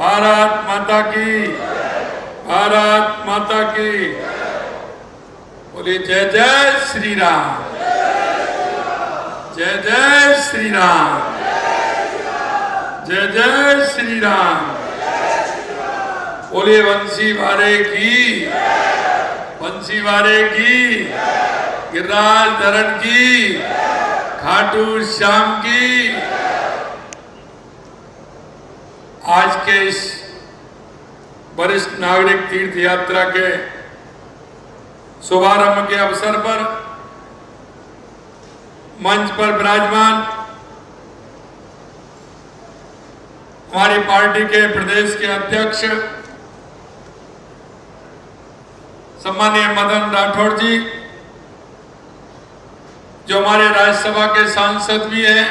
भारत माता की, भारत माता की। बोलिए जय जय श्री राम, जय जय श्री राम, जय जय श्री राम। बोलिए बंसी वारे की, बंसी वारे की, गिरिराज धरण की, खाटू श्याम की। आज के इस वरिष्ठ नागरिक तीर्थ यात्रा के शुभारंभ के अवसर पर मंच पर विराजमान हमारी पार्टी के प्रदेश के अध्यक्ष सम्मानीय मदन राठौड़ जी, जो हमारे राज्यसभा के सांसद भी हैं,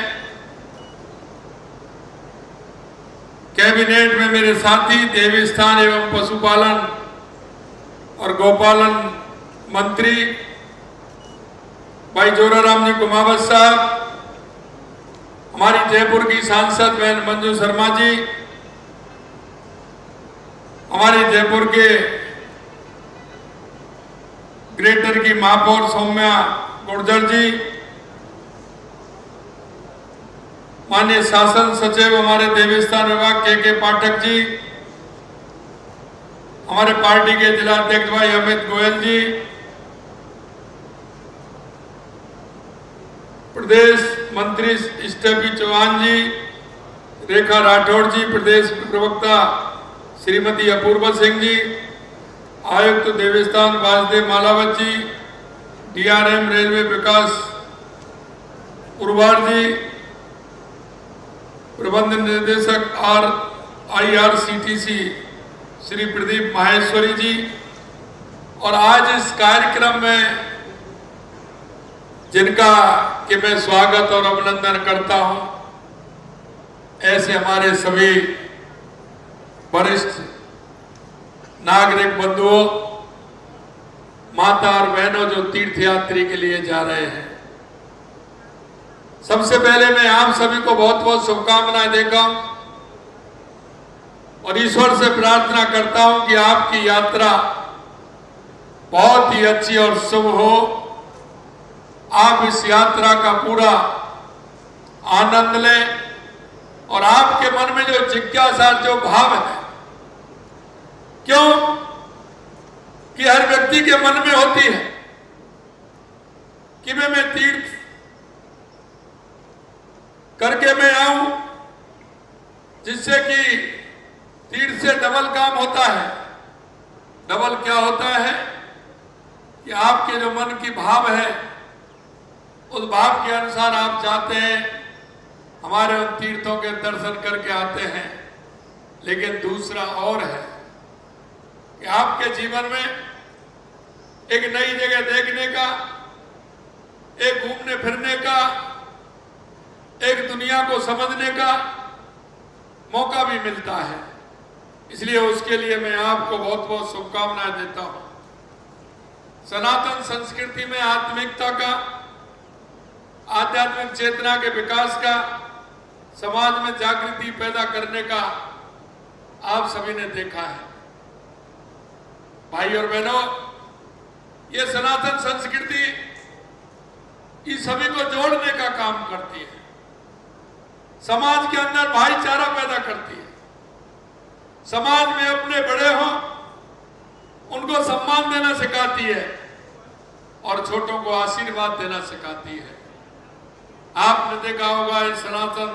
कैबिनेट में मेरे साथी देवस्थान एवं पशुपालन और गौपालन मंत्री भाई जोराराम जी कुमावत साहब, हमारी जयपुर की सांसद बहन मंजू शर्मा जी, हमारी जयपुर के ग्रेटर की महापौर सौम्या गुर्जर जी, माननीय शासन सचिव हमारे देवस्थान विभाग के पाठक जी, हमारे पार्टी के जिला अध्यक्ष भाई अमित गोयल जी, प्रदेश मंत्री स्टेफी चौहान जी, रेखा राठौड़ जी, प्रदेश प्रवक्ता श्रीमती अपूर्वा सिंह जी, आयुक्त देवस्थान वासुदेव मालावत जी, डीआरएम रेलवे विकास उर्वार जी, प्रबंध निर्देशक IRCTC श्री प्रदीप माहेश्वरी जी, और आज इस कार्यक्रम में जिनका कि मैं स्वागत और अभिनंदन करता हूं, ऐसे हमारे सभी वरिष्ठ नागरिक बंधुओं, माता और बहनों जो तीर्थयात्री के लिए जा रहे हैं, सबसे पहले मैं आप सभी को बहुत बहुत शुभकामनाएं देता हूं और ईश्वर से प्रार्थना करता हूं कि आपकी यात्रा बहुत ही अच्छी और शुभ हो। आप इस यात्रा का पूरा आनंद लें और आपके मन में जो जिज्ञासा, जो भाव है, क्यों कि हर व्यक्ति के मन में होती है कि मैं तीर्थ करके मैं आऊं, जिससे कि तीर्थ से डबल काम होता है। डबल क्या होता है कि आपके जो मन की भाव है, उस भाव के अनुसार आप जाते हैं, हमारे उन तीर्थों के दर्शन करके आते हैं। लेकिन दूसरा और है कि आपके जीवन में एक नई जगह देखने का, एक घूमने फिरने का, एक दुनिया को समझने का मौका भी मिलता है। इसलिए उसके लिए मैं आपको बहुत बहुत शुभकामनाएं देता हूं। सनातन संस्कृति में आत्मिकता का, आध्यात्मिक चेतना के विकास का, समाज में जागृति पैदा करने का आप सभी ने देखा है। भाई और बहनों, ये सनातन संस्कृति इस सभी को जोड़ने का काम करती है, समाज के अंदर भाईचारा पैदा करती है, समाज में अपने बड़े हों उनको सम्मान देना सिखाती है और छोटों को आशीर्वाद देना सिखाती है। आपने देखा होगा इस सनातन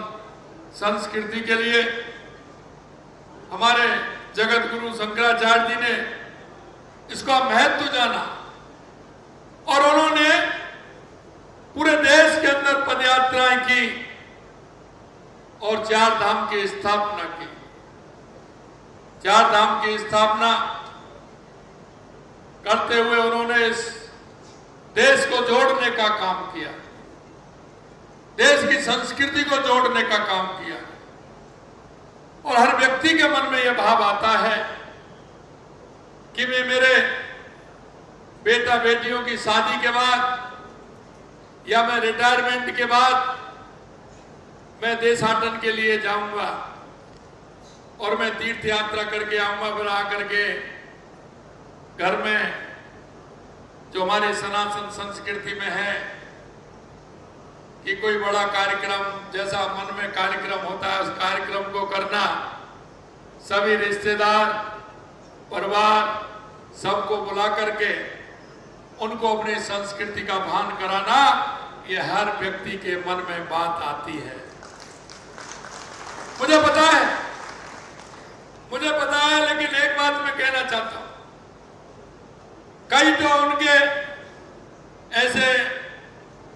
संस्कृति के लिए हमारे जगत गुरु शंकराचार्य जी ने इसका महत्व जाना और उन्होंने पूरे देश के अंदर पदयात्राएं की और 4 धाम की स्थापना की। 4 धाम की स्थापना करते हुए उन्होंने इस देश को जोड़ने का काम किया, देश की संस्कृति को जोड़ने का काम किया। और हर व्यक्ति के मन में यह भाव आता है कि मैं मेरे बेटा बेटियों की शादी के बाद या मैं रिटायरमेंट के बाद मैं देशाटन के लिए जाऊंगा। और मैं तीर्थ यात्रा करके आऊंगा, फिर आकर के घर में जो हमारे सनातन संस्कृति में है कि कोई बड़ा कार्यक्रम, जैसा मन में कार्यक्रम होता है उस कार्यक्रम को करना, सभी रिश्तेदार परिवार सबको बुला करके उनको अपनी संस्कृति का भान कराना, ये हर व्यक्ति के मन में बात आती है। मुझे पता है, लेकिन एक बात मैं कहना चाहता हूं, कई तो उनके ऐसे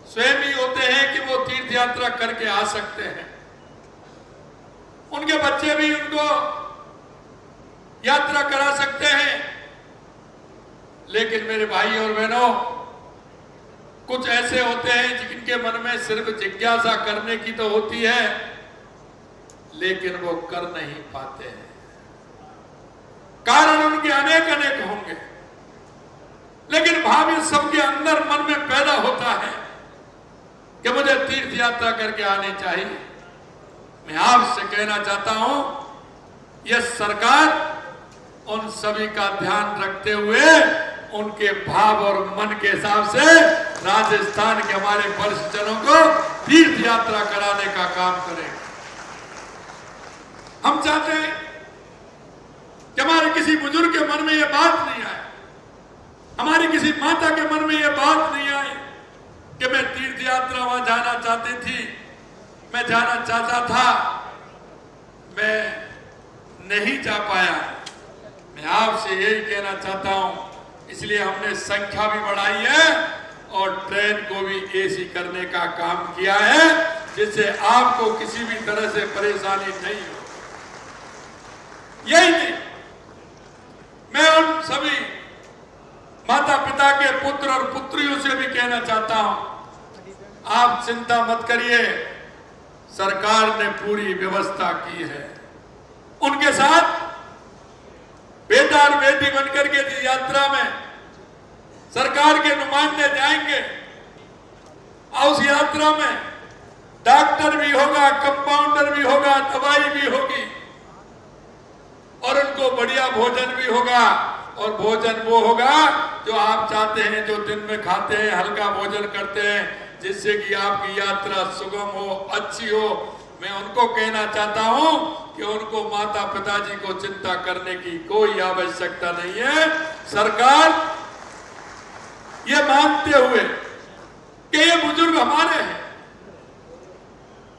स्वयं ही होते हैं कि वो तीर्थ यात्रा करके आ सकते हैं, उनके बच्चे भी उनको यात्रा करा सकते हैं, लेकिन मेरे भाई और बहनों, कुछ ऐसे होते हैं जिनके मन में सिर्फ जिज्ञासा करने की तो होती है, लेकिन वो कर नहीं पाते हैं। कारण उनके अनेक अनेक होंगे, लेकिन भाव इस सबके अंदर मन में पैदा होता है कि मुझे तीर्थ यात्रा करके आनी चाहिए। मैं आपसे कहना चाहता हूं, यह सरकार उन सभी का ध्यान रखते हुए उनके भाव और मन के हिसाब से राजस्थान के हमारे वरिष्ठजनों को तीर्थ यात्रा कराने का काम करें। हम चाहते हैं कि हमारे किसी बुजुर्ग के मन में यह बात नहीं आए, हमारी किसी माता के मन में यह बात नहीं आई कि मैं तीर्थ यात्रा वहां जाना चाहती थी, मैं जाना चाहता था, मैं नहीं जा पाया। मैं आपसे यही कहना चाहता हूं, इसलिए हमने संख्या भी बढ़ाई है और ट्रेन को भी एसी करने का काम किया है, जिससे आपको किसी भी तरह से परेशानी नहीं हो। यही नहीं, मैं उन सभी माता पिता के पुत्र और पुत्रियों से भी कहना चाहता हूं, आप चिंता मत करिए, सरकार ने पूरी व्यवस्था की है। उनके साथ बेटा और बेटी बनकर के यात्रा में सरकार के नुमाइंदे जाएंगे और उस यात्रा में डॉक्टर भी होगा, कंपाउंडर भी होगा, दवाई भी होगी और उनको बढ़िया भोजन भी होगा। और भोजन वो होगा जो आप चाहते हैं, जो दिन में खाते हैं, हल्का भोजन करते हैं, जिससे कि आपकी यात्रा सुगम हो, अच्छी हो। मैं उनको कहना चाहता हूं कि उनको माता पिताजी को चिंता करने की कोई आवश्यकता नहीं है। सरकार ये मानते हुए कि ये बुजुर्ग हमारे हैं,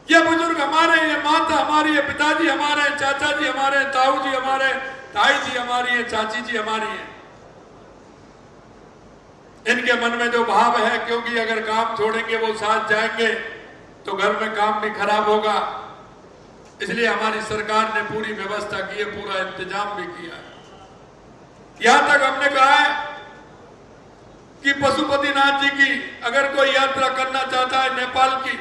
ये बुजुर्ग हमारे, ये माता हमारी है, पिताजी हमारे, चाचा जी हमारे, ताऊ जी हमारे, ताई जी हमारी है, चाची जी हमारी है। इनके मन में जो भाव है, क्योंकि अगर काम छोड़ेंगे वो साथ जाएंगे तो घर में काम भी खराब होगा, इसलिए हमारी सरकार ने पूरी व्यवस्था की है, पूरा इंतजाम भी किया है। यहां तक हमने कहा है कि पशुपतिनाथ जी की अगर कोई यात्रा करना चाहता है नेपाल की,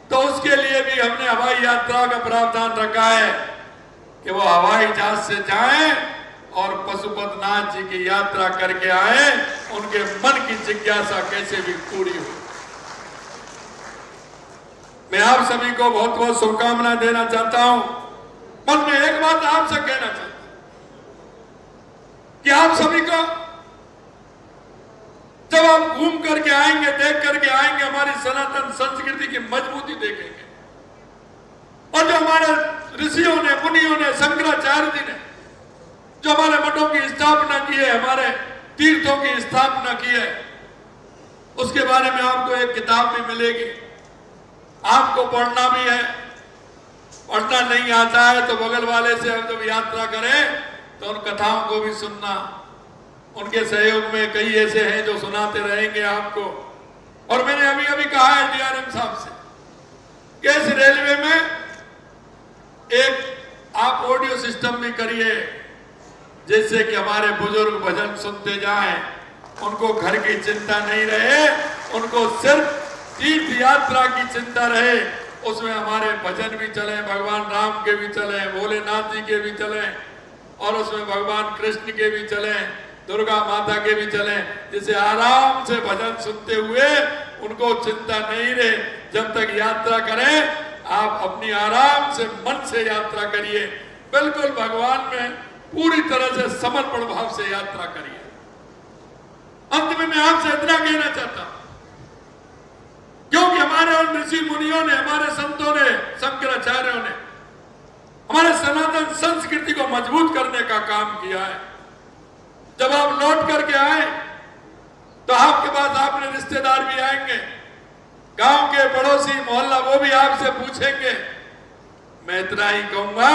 तो उसके लिए भी हमने हवाई यात्रा का प्रावधान रखा है कि वो हवाई जहाज से जाएं और पशुपतिनाथ जी की यात्रा करके आए, उनके मन की जिज्ञासा कैसे भी पूरी हो। मैं आप सभी को बहुत बहुत शुभकामनाएं देना चाहता हूं। पर मैं एक बात आपसे कहना चाहता हूं कि आप सभी को जब आप घूम करके आएंगे, देख करके आएंगे, हमारी सनातन संस्कृति की मजबूती देखेंगे, और जो हमारे ऋषियों ने, मुनियों ने, शंकराचार्य जी ने जो हमारे मठों की स्थापना की है, हमारे तीर्थों की स्थापना की है, उसके बारे में आपको एक किताब भी मिलेगी। आपको पढ़ना भी है, पढ़ना नहीं आता है तो बगल वाले से हम जब यात्रा करें तो उन कथाओं को भी सुनना। उनके सहयोग में कई ऐसे हैं जो सुनाते रहेंगे आपको। और मैंने अभी अभी कहा है डीआरएम साहब से कि इस रेलवे में एक आप ऑडियो सिस्टम भी करिए, जिससे कि हमारे बुजुर्ग भजन सुनते जाएं, उनको घर की चिंता नहीं रहे, उनको सिर्फ तीर्थ यात्रा की चिंता रहे। उसमें हमारे भजन भी चले, भगवान राम के भी चले, भोलेनाथ जी के भी चले, और उसमें भगवान कृष्ण के भी चले, दुर्गा माता के भी चले, जिसे आराम से भजन सुनते हुए उनको चिंता नहीं रहे। जब तक यात्रा करें आप अपनी आराम से मन से यात्रा करिए। बिल्कुल भगवान में पूरी तरह से समर्पण भाव से यात्रा करिए। अंत में मैं आपसे इतना कहना चाहता हूं, क्योंकि हमारे उन ऋषि मुनियों ने, हमारे संतों ने, शंकराचार्यों ने हमारे सनातन संस्कृति को मजबूत करने का काम किया है। जब आप लौट करके आए तो आपके पास आपने रिश्तेदार भी आएंगे, गांव के पड़ोसी, मोहल्ला, वो भी आपसे पूछेंगे। मैं इतना ही कहूंगा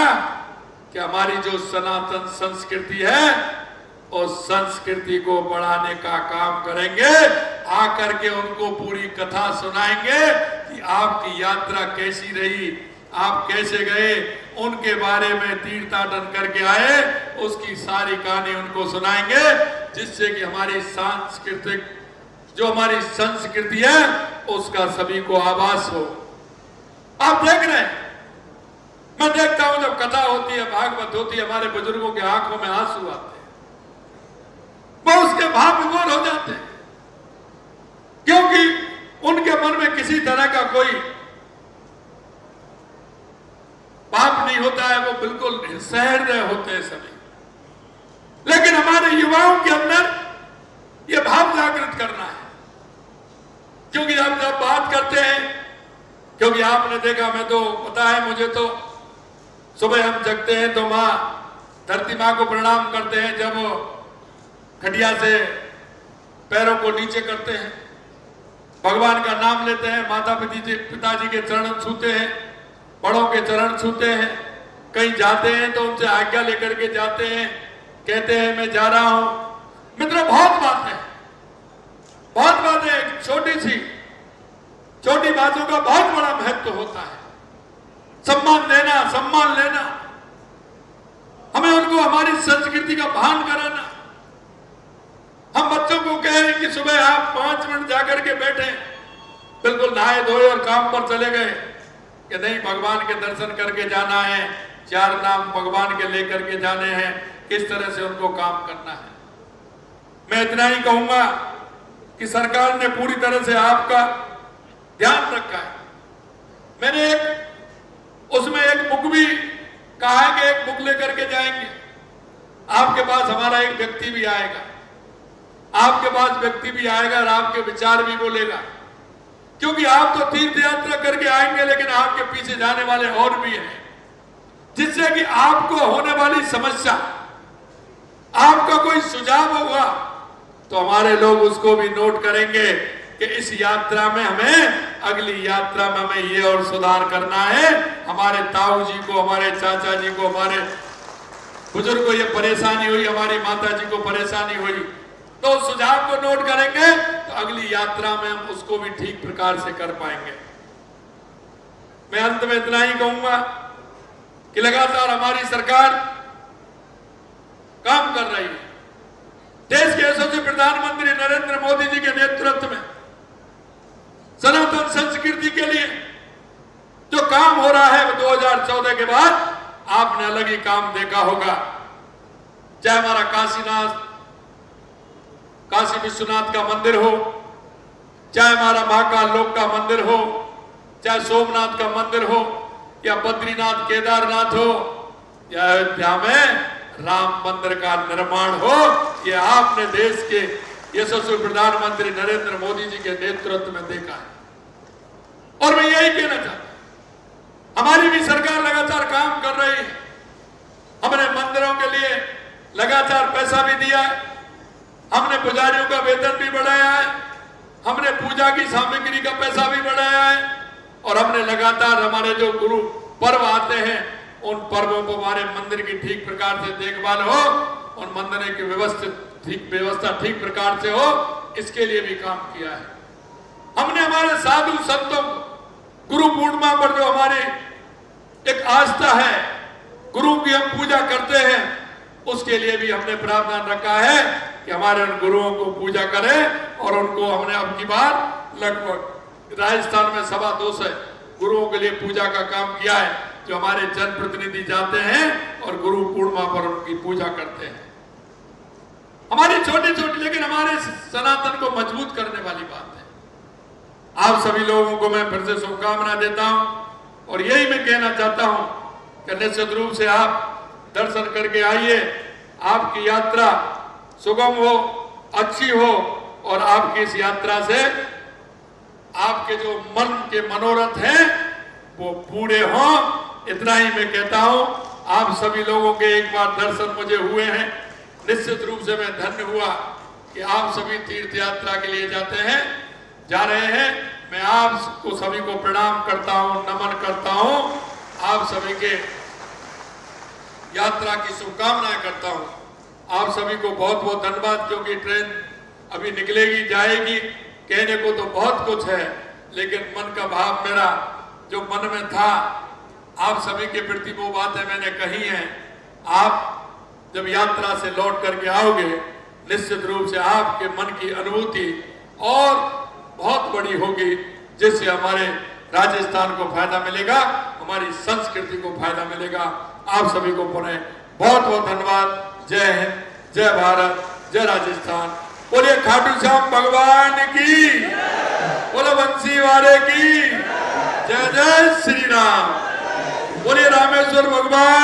कि हमारी जो सनातन संस्कृति है उस संस्कृति को बढ़ाने का काम करेंगे। आकर के उनको पूरी कथा सुनाएंगे कि आपकी यात्रा कैसी रही, आप कैसे गए, उनके बारे में तीर्थाटन करके आए, उसकी सारी कहानी उनको सुनाएंगे, जिससे कि हमारी सांस्कृतिक जो हमारी संस्कृति है उसका सभी को आभास हो। आप देख रहे हैं, मैं देखता हूं जब कथा होती है, भागवत होती है, हमारे बुजुर्गों के आंखों में आंसू आते हैं, वो उसके भाव विभोर हो जाते हैं, क्योंकि उनके मन में किसी तरह का कोई पाप नहीं होता है, वो बिल्कुल सहृदय होते हैं सभी। लेकिन हमारे युवाओं के अंदर ये भाव जागृत करना है, क्योंकि आप जब बात करते हैं, क्योंकि आपने देखा, मैं तो पता है मुझे, तो सुबह हम जगते हैं तो माँ धरती माँ को प्रणाम करते हैं, जब खटिया से पैरों को नीचे करते हैं, भगवान का नाम लेते हैं, माता पिताजी के चरण छूते हैं, बड़ों के चरण छूते हैं, कहीं जाते हैं तो उनसे आज्ञा लेकर के जाते हैं, कहते हैं मैं जा रहा हूं। मित्रों, बहुत बात है, बहुत बात है। छोटी बातों का बहुत बड़ा महत्व होता है। सम्मान देना, सम्मान लेना, हमें उनको हमारी संस्कृति का भान कराना। हम बच्चों को कहें कि सुबह आप 5 मिनट जाकर के बैठे, बिल्कुल नहाए धोए और काम पर चले गए, कि नहीं भगवान के दर्शन करके जाना है, 4 नाम भगवान के लेकर के जाने हैं, किस तरह से उनको काम करना है। मैं इतना ही कहूंगा कि सरकार ने पूरी तरह से आपका ध्यान रखा है। मैंने उसमें एक बुक भी कहा है कि एक बुक लेकर के जाएंगे, आपके पास हमारा एक व्यक्ति भी आएगा, आपके पास व्यक्ति भी आएगा और आपके विचार भी बोलेगा, क्योंकि आप तो तीर्थ यात्रा करके आएंगे, लेकिन आपके पीछे जाने वाले और भी हैं, जिससे कि आपको होने वाली समस्या, आपका कोई सुझाव होगा तो हमारे लोग उसको भी नोट करेंगे कि इस यात्रा में हमें, अगली यात्रा में हमें ये और सुधार करना है। हमारे ताऊ जी को, हमारे चाचा जी को, हमारे बुजुर्ग को ये परेशानी हुई, हमारी माता जी को परेशानी हुई, तो सुझाव को नोट करेंगे तो अगली यात्रा में हम उसको भी ठीक प्रकार से कर पाएंगे। मैं अंत में इतना ही कहूंगा कि लगातार हमारी सरकार काम कर रही है। देश के यशस्वी प्रधानमंत्री नरेंद्र मोदी जी के नेतृत्व में सनातन संस्कृति के लिए जो काम हो रहा है, 2014 के बाद आपने अलग ही काम देखा होगा। चाहे हमारा काशी विश्वनाथ का मंदिर हो, चाहे हमारा महाकाल लोक का मंदिर हो, चाहे सोमनाथ का मंदिर हो, या बद्रीनाथ केदारनाथ हो, या अयोध्या में राम मंदिर का निर्माण हो, ये आपने देश के यशस्वी प्रधानमंत्री नरेंद्र मोदी जी के नेतृत्व में देखा है। और मैं यही कहना चाहता हूं, हमारी भी सरकार लगातार काम कर रही है। हमने मंदिरों के लिए लगातार पैसा भी दिया है, हमने पुजारियों का वेतन भी बढ़ाया है, हमने पूजा की सामग्री का पैसा भी बढ़ाया है, और हमने लगातार हमारे जो गुरु पर्व आते हैं उन पर्वों को हमारे मंदिर की ठीक प्रकार से देखभाल हो, उन मंदिर की व्यवस्था ठीक प्रकार से हो, इसके लिए भी काम किया है। हमने हमारे साधु संतों को गुरु पूर्णिमा पर जो हमारी एक आस्था है, गुरु की हम पूजा करते हैं, उसके लिए भी हमने प्रावधान रखा है कि हमारे उन गुरुओं को पूजा करें। और उनको हमने अब की बार लगभग राजस्थान में 225 गुरुओं के लिए पूजा का काम किया है, जो हमारे जनप्रतिनिधि जाते हैं और गुरु पूर्णिमा पर उनकी पूजा करते हैं। हमारी छोटी छोटी लेकिन हमारे सनातन को मजबूत करने वाली बात है। आप सभी लोगों को मैं फिर से शुभकामना देता हूं, और यही मैं कहना चाहता हूं कि निश्चित रूप से आप दर्शन करके आइए। आपकी यात्रा सुगम हो, अच्छी हो और आपकी इस यात्रा से आपके जो मन के मनोरथ हैं वो पूरे हों। इतना ही मैं कहता हूं। आप सभी लोगों के एक बार दर्शन मुझे हुए हैं, निश्चित रूप से मैं धन्य हुआ कि आप सभी तीर्थ यात्रा के लिए जाते हैं, जा रहे हैं। मैं आपको सभी को प्रणाम करता हूं, नमन करता हूं। आप सभी के यात्रा की शुभकामनाएं करता हूं। आप सभी को बहुत बहुत धन्यवाद, क्योंकि ट्रेन अभी निकलेगी, जाएगी। कहने को तो बहुत कुछ है, लेकिन मन का भाव मेरा जो मन में था आप सभी के प्रति वो बातें मैंने कही हैं। आप जब यात्रा से लौट करके आओगे, निश्चित रूप से आपके मन की अनुभूति और बहुत बड़ी होगी, जिससे हमारे राजस्थान को फायदा मिलेगा, हमारी संस्कृति को फायदा मिलेगा। आप सभी को पुनः बहुत बहुत धन्यवाद। जय हिंद, जय भारत, जय राजस्थान। बोलिए खाटू श्याम भगवान की, बोलो बंसी वाले की, जय जय श्री राम। बोलिए रामेश्वर भगवान